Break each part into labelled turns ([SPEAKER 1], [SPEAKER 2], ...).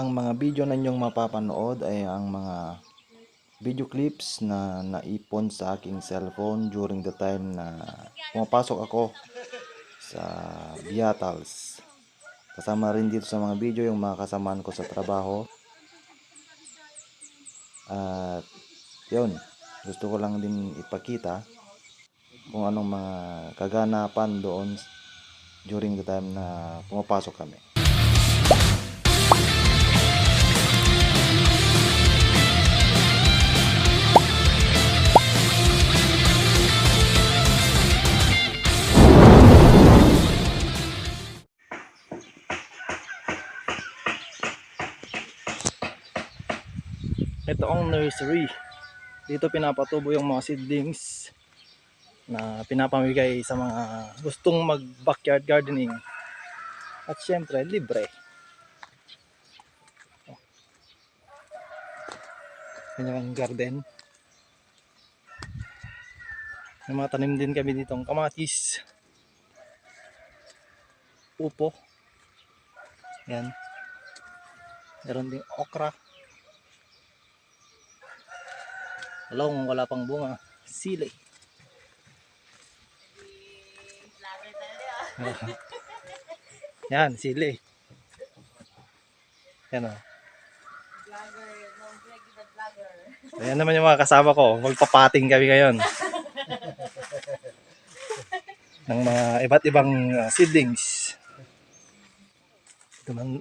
[SPEAKER 1] Ang mga video na inyong mapapanood ay ang mga video clips na naipon sa aking cellphone during the time na pumapasok ako sa Biatals. Kasama rin dito sa mga video yung mga kasamaan ko sa trabaho. At yun, gusto ko lang din ipakita kung anong mga kaganapan doon during the time na pumapasok kami. Ito ang nursery. Dito pinapatubo yung mga seedlings na pinapamigay sa mga gustong mag backyard gardening. At syempre, libre. Yan yung garden. May mga tanim din kami dito ang kamatis, upo. Yan. Meron din okra. Along, wala pang bunga. Sili. Yan, sili. Yan o. Ayan naman yung mga kasama ko. Magpapating kami ngayon. Ng mga iba't ibang seedlings.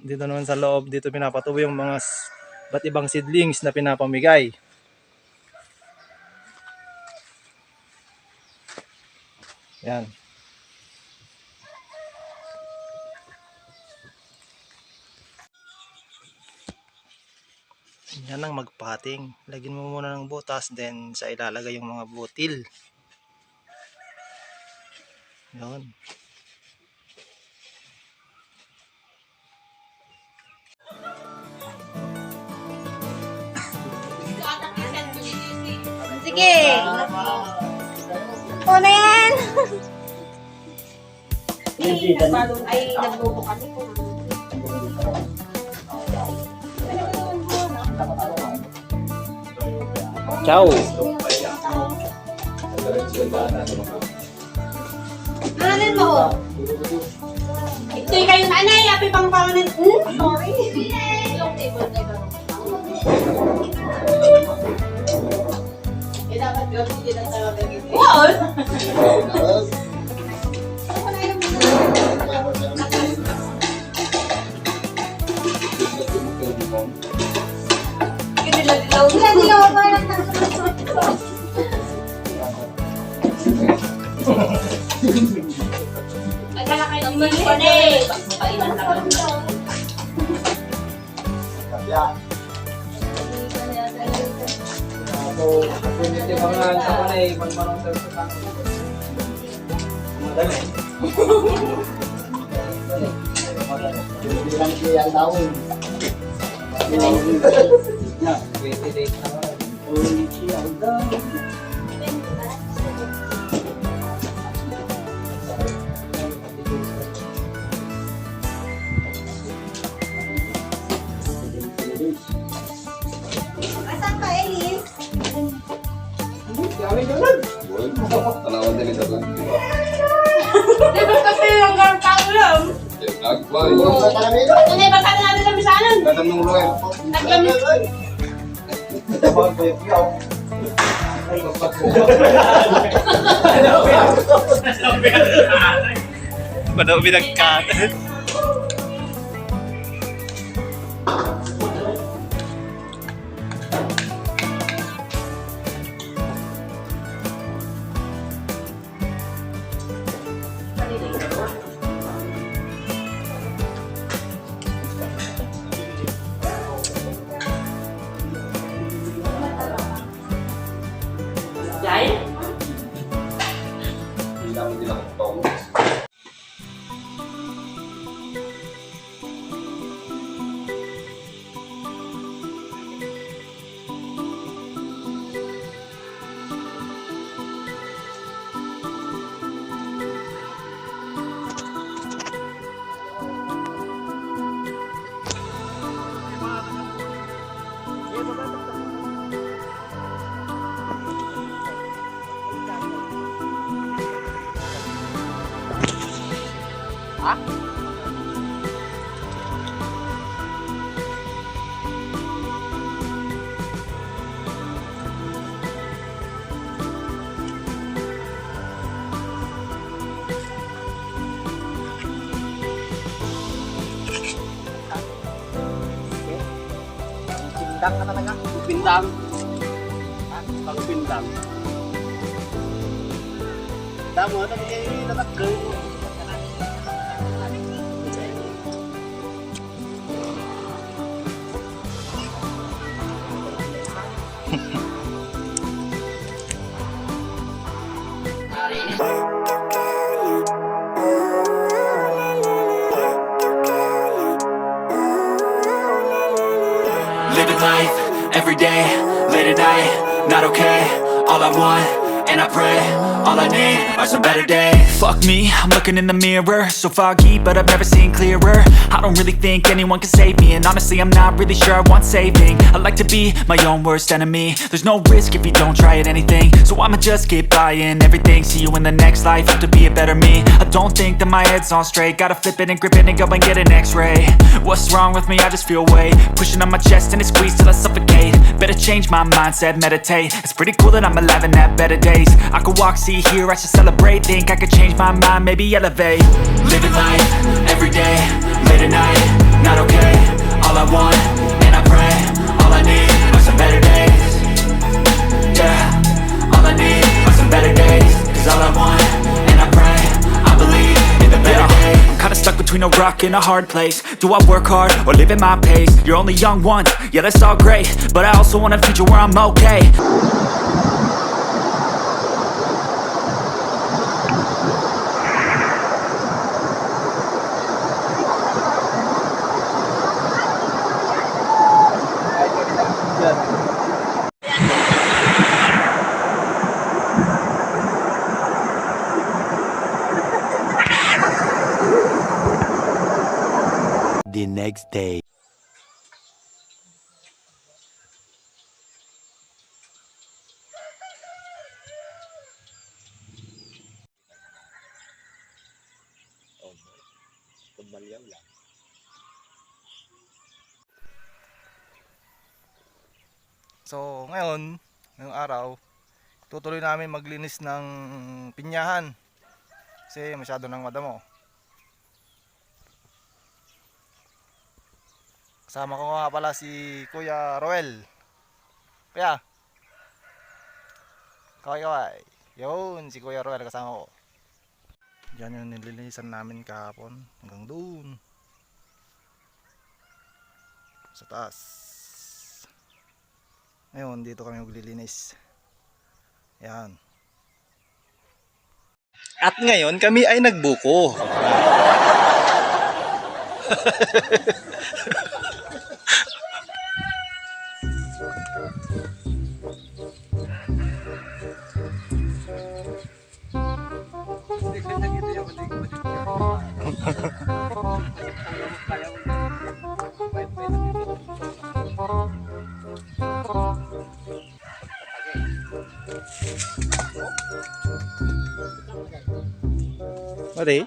[SPEAKER 1] Dito naman sa loob, dito pinapatubo yung mga iba't ibang seedlings na pinapamigay. Yan. Yan ang magpating. Lagyan mo muna ng butas, then sa ilalagay yung mga butil. Yan.
[SPEAKER 2] Sige. O na yan. Ay, nagluto kami po.
[SPEAKER 1] Ciao.
[SPEAKER 2] Nanin mo. Ito'y kayo nanay. Happy pang panganin. Sorry. Yung table na iba. Dapat yun, hindi lang tayo gagawin. What? Dilaw pa lang. Nagkala kayo ng mali pa rin. Pailan lang.
[SPEAKER 3] So, hindi mga nakalay, magmarong sa tanong. Madali. Hindi lang siya ang tawin. Na, 20 days na wala. Hindi siya ang tawin.
[SPEAKER 2] Asan ka, Elise?
[SPEAKER 3] Kami doon.
[SPEAKER 4] Tanawan din ito doon.
[SPEAKER 2] Di ba kasi yung gartang lang?
[SPEAKER 4] Nagpay.
[SPEAKER 2] Hindi ba kami natin lang bisanan?
[SPEAKER 4] Katanong lo eh.
[SPEAKER 2] Naglamit.
[SPEAKER 3] Tabawag ko yung piyaw.
[SPEAKER 1] Madaw binagkat.
[SPEAKER 2] Dahil?
[SPEAKER 4] Hindi lang ito.
[SPEAKER 3] Pindang ka talaga. Pindang. Pang-pindang. Damo, ano kayo natakal?
[SPEAKER 5] Living life, every day, late at night, not okay. All I want, and I pray, all I need are some better days. Fuck me, I'm looking in the mirror, so foggy, but I've never seen clearer. I don't really think anyone can save me, and honestly I'm not really sure I want saving. I like to be my own worst enemy. There's no risk if you don't try at anything, so I'ma just keep buying everything. See you in the next life, have to be a better me. I don't think that my head's on straight, gotta flip it and grip it and go and get an x-ray. What's wrong with me? I just feel weight pushing on my chest and it squeezes till I suffocate. Better change my mindset, meditate. It's pretty cool that I'm alive and have better days. I could walk, see, hear, I should celebrate. Think I could change my mind, maybe elevate. Living life, every day, late at night, not okay. All I want, and I pray, all I need are some better days. Yeah, all I need are some better days. Cause all I want, and I pray, I believe in the better days. I'm kinda stuck between a rock and a hard place. Do I work hard or live at my pace? You're only young once, yeah that's all great, but I also want a future where I'm okay.
[SPEAKER 6] The next day.
[SPEAKER 1] So ngayong araw, tutuloy namin maglinis ng pinyahan kasi masyado nang madamo. Kasama ko nga pala si Kuya Roel. Kuya, kaway. Yun, si Kuya Roel kasama ko. Diyan yung nililinisan namin kahapon hanggang doon sa taas. Ngayon dito kami maglilinis. Yan. At ngayon kami ay nagbuko. Mari.